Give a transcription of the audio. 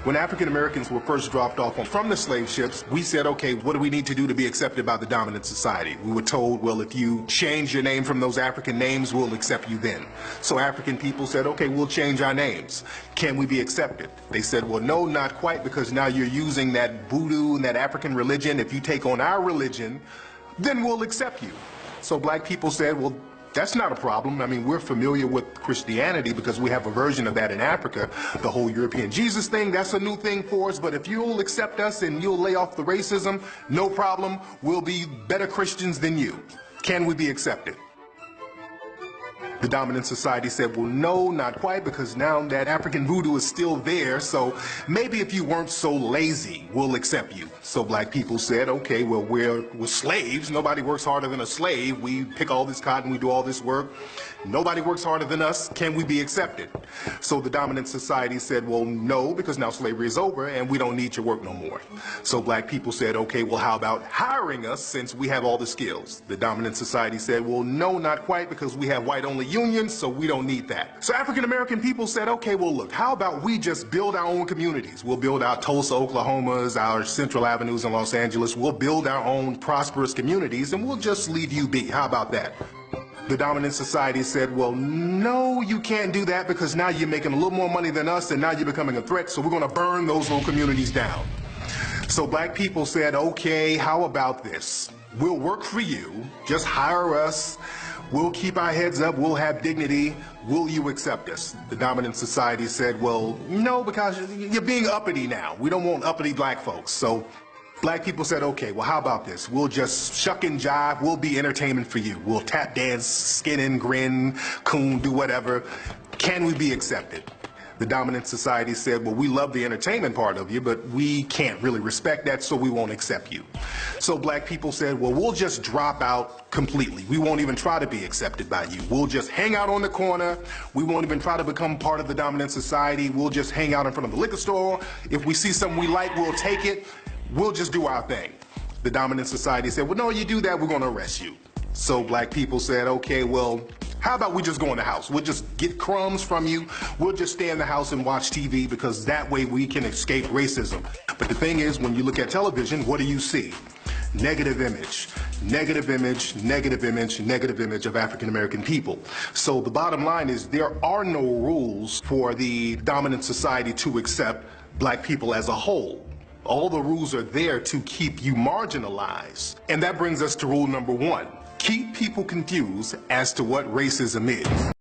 When African Americans were first dropped off from the slave ships, we said, okay, what do we need to do to be accepted by the dominant society? We were told, well, if you change your name from those African names, we'll accept you then. So African people said, okay, we'll change our names. Can we be accepted? They said, well, no, not quite, because now you're using that voodoo and that African religion. If you take on our religion, then we'll accept you. So black people said, well, that's not a problem. I mean, we're familiar with Christianity because we have a version of that in Africa. The whole European Jesus thing, that's a new thing for us. But if you'll accept us and you'll lay off the racism, no problem. We'll be better Christians than you. Can we be accepted? The dominant society said, well, no, not quite, because now that African voodoo is still there, so maybe if you weren't so lazy, we'll accept you. So black people said, okay, well, we're slaves. Nobody works harder than a slave. We pick all this cotton, we do all this work. Nobody works harder than us. Can we be accepted? So the dominant society said, well, no, because now slavery is over and we don't need your work no more. So black people said, okay, well, how about hiring us since we have all the skills? The dominant society said, well, no, not quite, because we have white-only unions, so we don't need that. So African-American people said, okay, well, look, how about we just build our own communities? We'll build our Tulsa, Oklahomas, our Central Avenues in Los Angeles. We'll build our own prosperous communities, and we'll just leave you be. How about that? The dominant society said, well, no, you can't do that, because now you're making a little more money than us, and now you're becoming a threat, so we're going to burn those little communities down. So black people said, okay, how about this? We'll work for you, just hire us, we'll keep our heads up, we'll have dignity, will you accept us? The dominant society said, well, no, because you're being uppity now. We don't want uppity black folks. So black people said, okay, well, how about this? We'll just shuck and jive, we'll be entertainment for you. We'll tap dance, skin and grin, coon, do whatever. Can we be accepted? The dominant society said, well, we love the entertainment part of you, but we can't really respect that, so we won't accept you. So black people said, well, we'll just drop out completely. We won't even try to be accepted by you. We'll just hang out on the corner. We won't even try to become part of the dominant society. We'll just hang out in front of the liquor store. If we see something we like, we'll take it. We'll just do our thing. The dominant society said, well, no, you do that, we're going to arrest you. So black people said, okay, well, how about we just go in the house? We'll just get crumbs from you. We'll just stay in the house and watch TV, because that way we can escape racism. But the thing is, when you look at television, what do you see? Negative image, negative image, negative image, negative image of African American people. So the bottom line is there are no rules for the dominant society to accept black people as a whole. All the rules are there to keep you marginalized. And that brings us to rule number one. Keep people confused as to what racism is.